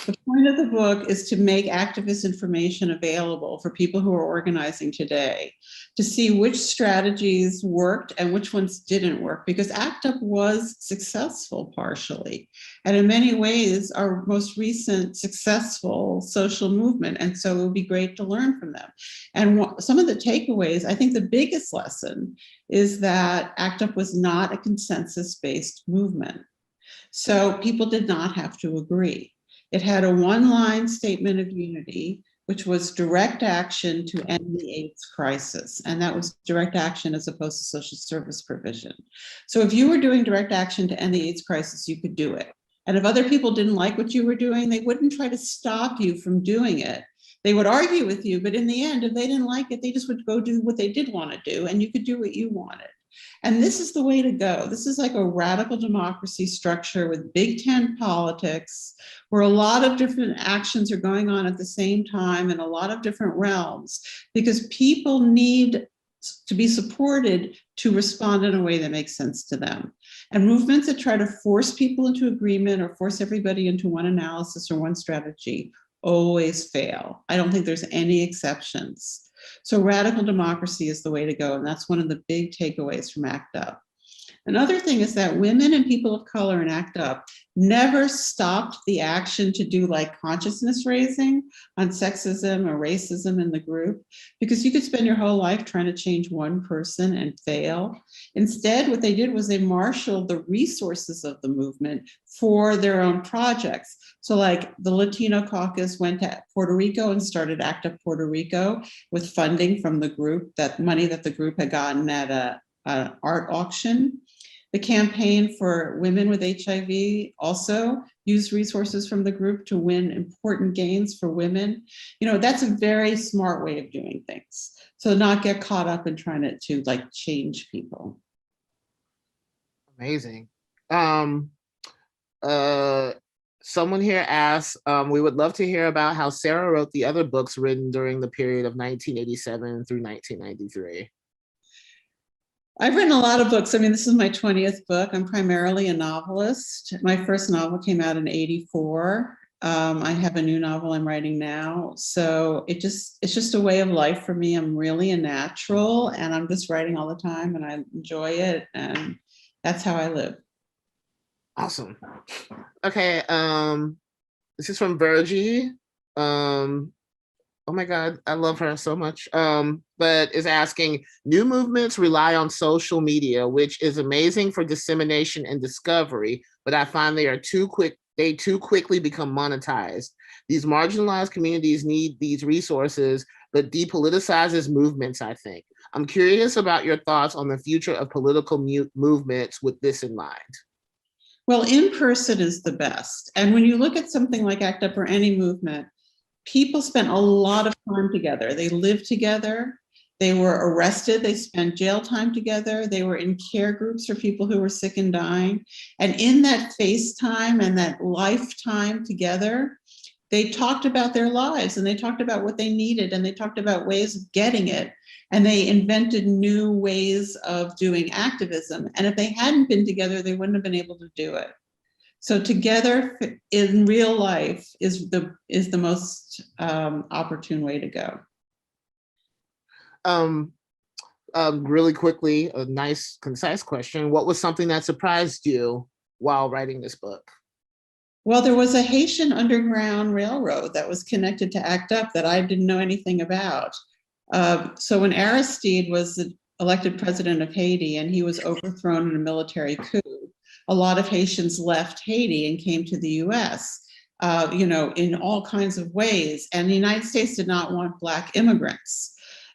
The point of the book is to make activist information available for people who are organizing today, to see which strategies worked and which ones didn't work, because ACT UP was successful partially, and in many ways our most recent successful social movement. And so it would be great to learn from them. And some of the takeaways, I think the biggest lesson is that ACT UP was not a consensus-based movement. So people did not have to agree. It had a one-line statement of unity, which was direct action to end the AIDS crisis. And that was direct action as opposed to social service provision. So if you were doing direct action to end the AIDS crisis, you could do it. And if other people didn't like what you were doing, they wouldn't try to stop you from doing it. They would argue with you, but in the end, if they didn't like it, they just would go do what they did want to do, and you could do what you wanted. And this is the way to go. This is like a radical democracy structure with Big Tent politics, where a lot of different actions are going on at the same time in a lot of different realms, because people need to be supported to respond in a way that makes sense to them. And movements that try to force people into agreement or force everybody into one analysis or one strategy always fail. I don't think there's any exceptions. So radical democracy is the way to go. And that's one of the big takeaways from ACT UP. Another thing is that women and people of color in ACT UP never stopped the action to do like consciousness raising on sexism or racism in the group, because you could spend your whole life trying to change one person and fail. Instead, what they did was they marshaled the resources of the movement for their own projects. So like the Latino caucus went to Puerto Rico and started ACT UP Puerto Rico with funding from the group, that money that the group had gotten at an art auction. The campaign for women with HIV also used resources from the group to win important gains for women. That's a very smart way of doing things. So not get caught up in trying to like change people. Amazing. Someone here asks, we would love to hear about how Sarah wrote the other books written during the period of 1987 through 1993. I've written a lot of books. I mean, this is my 20th book. I'm primarily a novelist. My first novel came out in '84. I have a new novel I'm writing now. So it's just a way of life for me. I'm really a natural, and I'm just writing all the time, and I enjoy it. And that's how I live. Awesome. Okay. This is from Virgie. Oh my God, I love her so much. But is asking, new movements rely on social media, which is amazing for dissemination and discovery, but I find they too quickly become monetized. These marginalized communities need these resources, but depoliticizes movements, I think. I'm curious about your thoughts on the future of political movements with this in mind. Well, in person is the best. And when you look at something like ACT UP or any movement, people spend a lot of time together. They live together. They were arrested. They spent jail time together. They were in care groups for people who were sick and dying. And in that face time and that lifetime together, they talked about their lives and they talked about what they needed and they talked about ways of getting it. And they invented new ways of doing activism. And if they hadn't been together, they wouldn't have been able to do it. So together in real life is the most opportune way to go. Really quickly, a nice, concise question. What was something that surprised you while writing this book? Well, there was a Haitian Underground Railroad that was connected to ACT UP that I didn't know anything about. So when Aristide was the elected president of Haiti and he was overthrown in a military coup, a lot of Haitians left Haiti and came to the US, in all kinds of ways. And the United States did not want Black immigrants.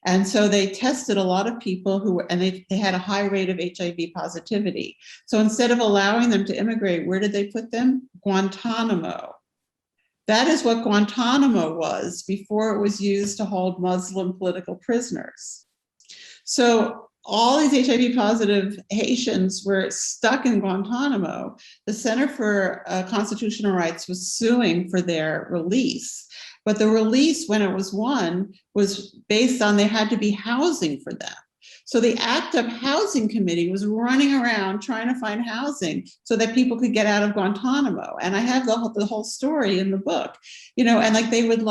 And so they tested a lot of people they had a high rate of HIV positivity. So instead of allowing them to immigrate, where did they put them? Guantanamo. That is what Guantanamo was before it was used to hold Muslim political prisoners. So all these HIV positive Haitians were stuck in Guantanamo. The Center for Constitutional Rights was suing for their release. But the release, when it was won, was based on there had to be housing for them. So the ACT UP Housing Committee was running around trying to find housing so that people could get out of Guantanamo. And I have the whole story in the book, and they would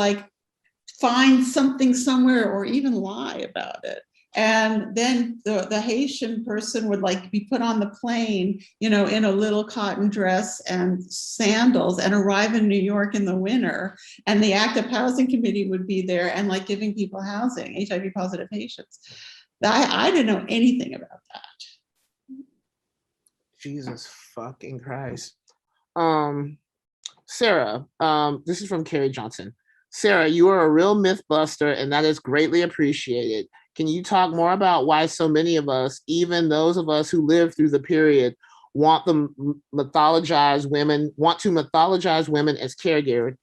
find something somewhere or even lie about it. And then the Haitian person would be put on the plane, in a little cotton dress and sandals and arrive in New York in the winter. And the ACT UP Housing Committee would be there and giving people housing, HIV positive Haitians. I didn't know anything about that. Jesus fucking Christ. Sarah, this is from Carrie Johnson. Sarah, you are a real myth buster and that is greatly appreciated. Can you talk more about why so many of us, even those of us who lived through the period, want to mythologize women as caregivers?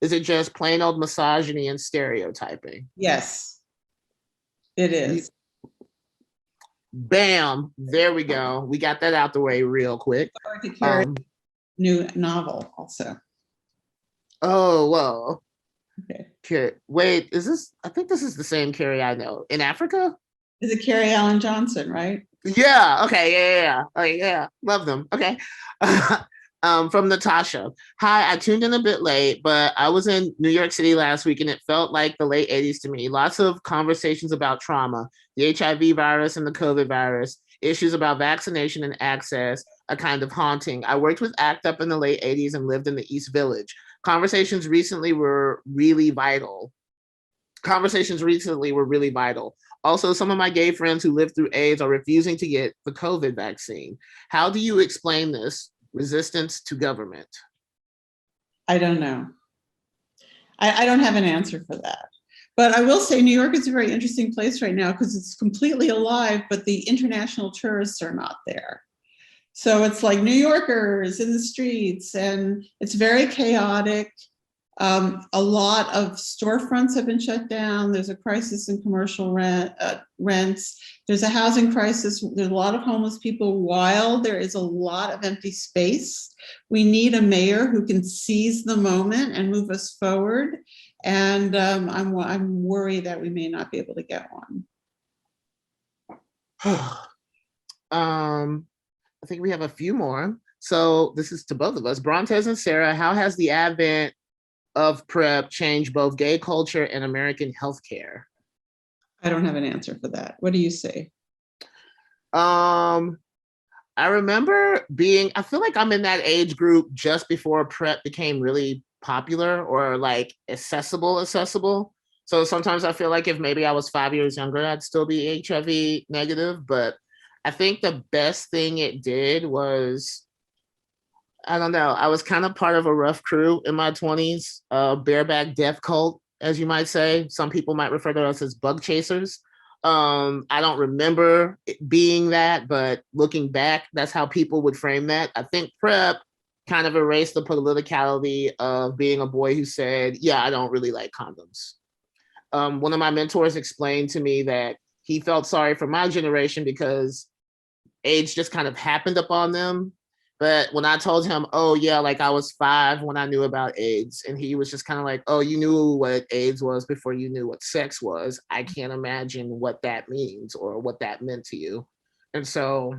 Is it just plain old misogyny and stereotyping? Yes, it is. Bam, there we go. We got that out the way real quick. New novel also. Oh, whoa. Okay. Wait, I think this is the same Carrie I know. In Africa? Is it Carrie Allen Johnson, right? Yeah, okay, yeah. Oh, yeah, love them. Okay. From Natasha. Hi, I tuned in a bit late, but I was in New York City last week and it felt like the late 80s to me. Lots of conversations about trauma, the HIV virus and the COVID virus, issues about vaccination and access, a kind of haunting. I worked with ACT UP in the late 80s and lived in the East Village. Conversations recently were really vital. Also, some of my gay friends who lived through AIDS are refusing to get the COVID vaccine. How do you explain this resistance to government? I don't know. I don't have an answer for that. But I will say New York is a very interesting place right now because it's completely alive, but the international tourists are not there. So it's like New Yorkers in the streets and it's very chaotic. A lot of storefronts have been shut down. There's a crisis in commercial rents. There's a housing crisis. There's a lot of homeless people while there is a lot of empty space. We need a mayor who can seize the moment and move us forward. And I'm worried that we may not be able to get one. I think we have a few more. So this is to both of us. Brontez and Sarah, how has the advent of PrEP changed both gay culture and American healthcare? I don't have an answer for that. What do you say? I remember I feel like I'm in that age group just before PrEP became really popular or accessible. So sometimes I feel like if maybe I was 5 years younger, I'd still be HIV negative, but I think the best thing it did was, I don't know, I was kind of part of a rough crew in my 20s, bareback death cult, as you might say. Some people might refer to us as bug chasers. I don't remember it being that, but looking back, that's how people would frame that. I think PrEP kind of erased the politicality of being a boy who said, yeah, I don't really like condoms. One of my mentors explained to me that he felt sorry for my generation because AIDS just kind of happened upon them. But when I told him, oh yeah, like I was 5 when I knew about AIDS, and he was just kind of like, oh, you knew what AIDS was before you knew what sex was. I can't imagine what that means or what that meant to you. And so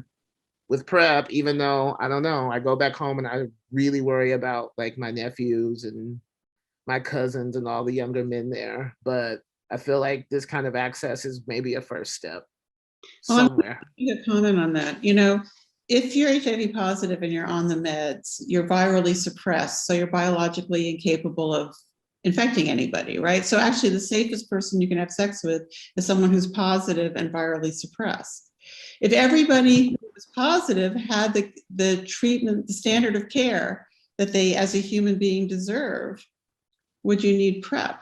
with PrEP, even though I don't know, I go back home and I really worry about like my nephews and my cousins and all the younger men there. But I feel like this kind of access is maybe a first step somewhere. A comment on that. You know, if you're HIV positive and you're on the meds, you're virally suppressed, so you're biologically incapable of infecting anybody, right? So actually the safest person you can have sex with is someone who's positive and virally suppressed. If everybody who was positive had the treatment, the standard of care that they as a human being deserve, would you need PrEP?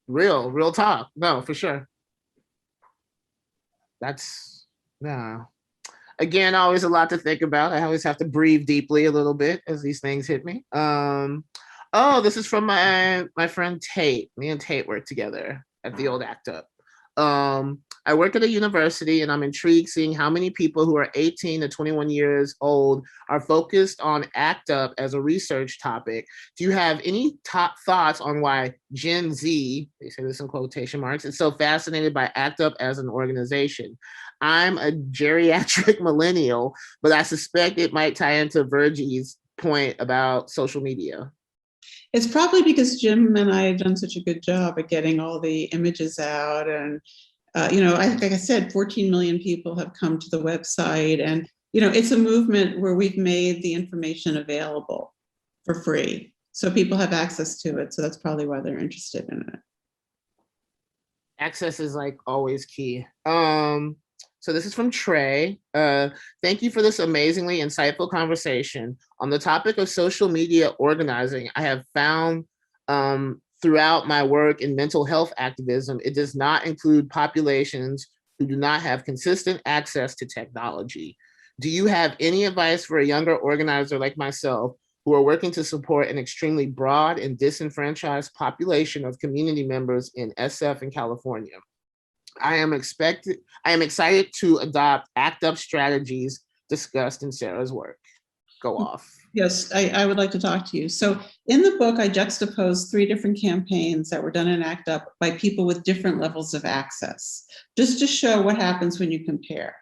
Real talk. No, for sure. That's, no. Again, always a lot to think about. I always have to breathe deeply a little bit as these things hit me. Oh, this is from my friend Tate. Me and Tate worked together at the old ACT UP. I work at a university and I'm intrigued seeing how many people who are 18 to 21 years old are focused on ACT UP as a research topic. Do you have any top thoughts on why Gen Z, they say this in quotation marks, is so fascinated by ACT UP as an organization? I'm a geriatric millennial, but I suspect it might tie into Virgie's point about social media. It's probably because Jim and I have done such a good job at getting all the images out. And, you know, like I said, 14 million people have come to the website. And, you know, it's a movement where we've made the information available for free. So people have access to it. So that's probably why they're interested in it. Access is like always key. So this is from Trey. Thank you for this amazingly insightful conversation. On the topic of social media organizing, I have found throughout my work in mental health activism, it does not include populations who do not have consistent access to technology. Do you have any advice for a younger organizer like myself who are working to support an extremely broad and disenfranchised population of community members in SF and California? I am excited to adopt ACT UP strategies discussed in Sarah's work. Go off. Yes, I would like to talk to you. So in the book, I juxtaposed 3 different campaigns that were done in ACT UP by people with different levels of access, just to show what happens when you compare.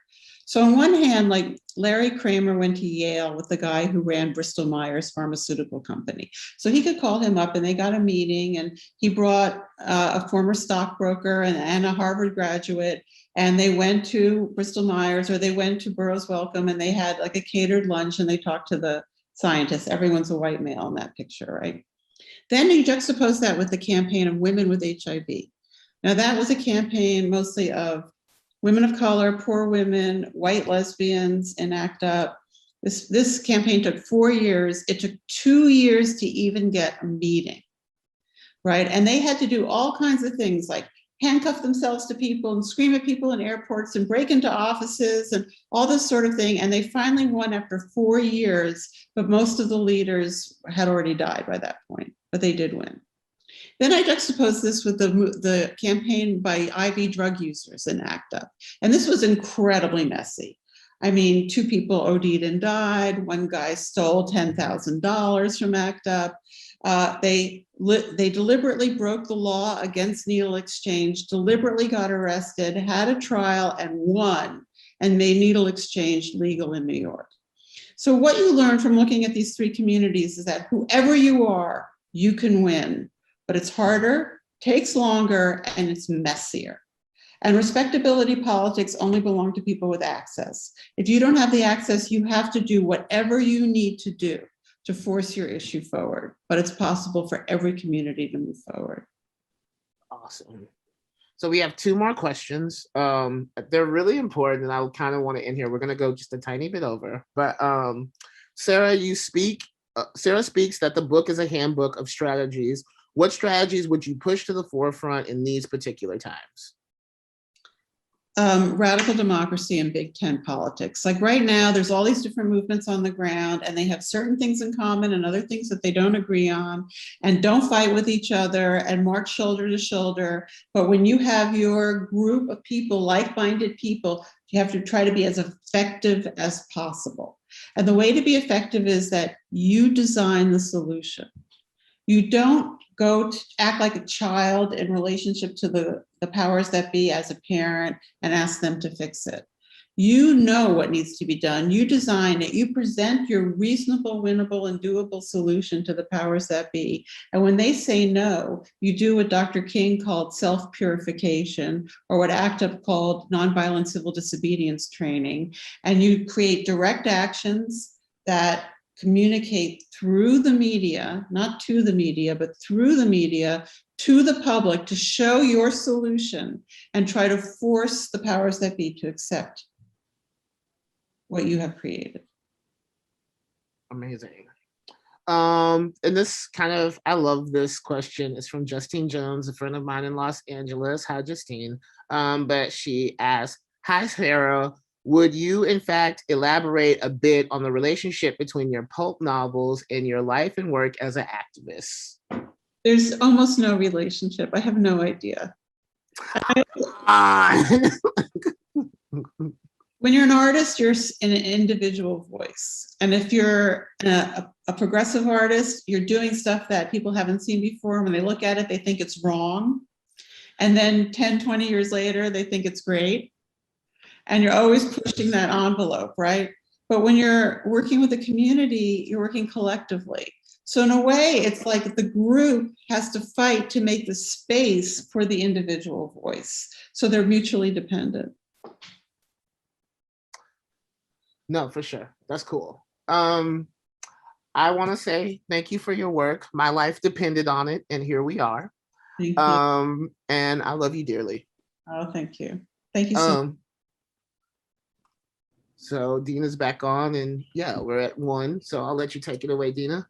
So on one hand, like Larry Kramer went to Yale with the guy who ran Bristol Myers Pharmaceutical Company. So he could call him up and they got a meeting, and he brought a former stockbroker and a Harvard graduate, and they went to Bristol Myers, or they went to Burroughs Wellcome, and they had like a catered lunch and they talked to the scientists. Everyone's a white male in that picture, right? Then you juxtapose that with the campaign of women with HIV. Now that was a campaign mostly of women of color, poor women, white lesbians in ACT UP. This campaign took 4 years. It took 2 years to even get a meeting, right? And they had to do all kinds of things like handcuff themselves to people and scream at people in airports and break into offices and all this sort of thing. And they finally won after 4 years, but most of the leaders had already died by that point, but they did win. Then I juxtaposed this with the campaign by IV drug users in ACT UP. And this was incredibly messy. I mean, 2 people OD'd and died. One guy stole $10,000 from ACT UP. They deliberately broke the law against needle exchange, deliberately got arrested, had a trial and won, and made needle exchange legal in New York. So what you learn from looking at these 3 communities is that whoever you are, you can win. But it's harder, takes longer, and it's messier. And respectability politics only belong to people with access. If you don't have the access, you have to do whatever you need to do to force your issue forward. But it's possible for every community to move forward. Awesome. So we have 2 more questions. They're really important, and I kind of want to end here. We're going to go just a tiny bit over. But Sarah, Sarah speaks that the book is a handbook of strategies. What strategies would you push to the forefront in these particular times? radical democracy and Big Tent politics. Like right now, there's all these different movements on the ground, and they have certain things in common and other things that they don't agree on, and don't fight with each other and march shoulder to shoulder. But when you have your group of people, like-minded people, you have to try to be as effective as possible. And the way to be effective is that you design the solution. You don't go to act like a child in relationship to the powers that be as a parent and ask them to fix it. You know what needs to be done. You design it. You present your reasonable, winnable, and doable solution to the powers that be. And when they say no, you do what Dr. King called self-purification, or what ACT UP called nonviolent civil disobedience training. And you create direct actions that communicate through the media, not to the media, but through the media to the public to show your solution and try to force the powers that be to accept what you have created. Amazing. And this kind of, I love this question. It's from Justine Jones, a friend of mine in Los Angeles. Hi, Justine. But she asked, hi, Sarah. Would you, in fact, elaborate a bit on the relationship between your pulp novels and your life and work as an activist? There's almost no relationship. I have no idea. When you're an artist, you're in an individual voice. And if you're a progressive artist, you're doing stuff that people haven't seen before. When they look at it, they think it's wrong. And then 10, 20 years later, they think it's great. And you're always pushing that envelope, right? But when you're working with a community, you're working collectively. So in a way, it's like the group has to fight to make the space for the individual voice. So they're mutually dependent. No, for sure. That's cool. I want to say thank you for your work. My life depended on it, and here we are. Thank you. And I love you dearly. Oh, thank you. Thank you so much. So Dina's back on, and yeah, we're at 1. So I'll let you take it away, Dina.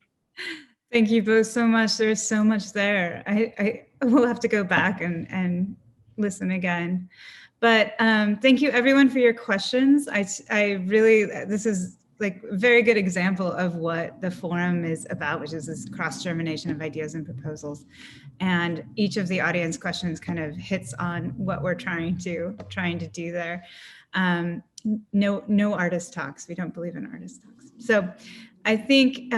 Thank you both so much. There's so much there. I will have to go back and listen again. But thank you everyone for your questions. I really, this is like a very good example of what the forum is about, which is this cross-germination of ideas and proposals. And each of the audience questions kind of hits on what we're trying to do there. No artist talks. We don't believe in artist talks. So I think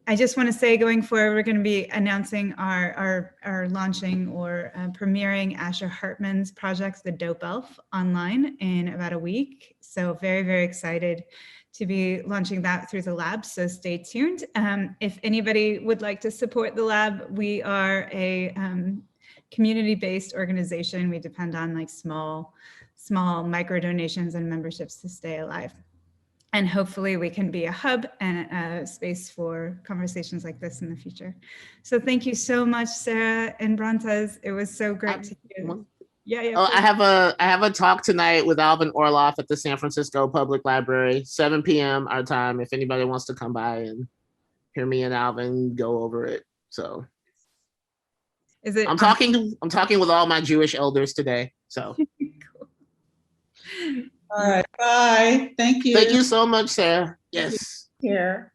I just want to say, going forward, we're going to be announcing our launching or premiering Asher Hartman's project, The Dope Elf, online in about a week. So very, very excited to be launching that through the lab. So stay tuned. If anybody would like to support the lab, we are a community-based organization. We depend on like small micro donations and memberships to stay alive. And hopefully we can be a hub and a space for conversations like this in the future. So thank you so much, Sarah and Brontez. It was so great to hear. Yeah. Oh, I have a talk tonight with Alvin Orloff at the San Francisco Public Library, 7 p.m. our time. If anybody wants to come by and hear me and Alvin go over it. So is it? I'm talking with all my Jewish elders today. So. Cool. All right, bye. Thank you. Thank you so much, Sarah. Yes. Here.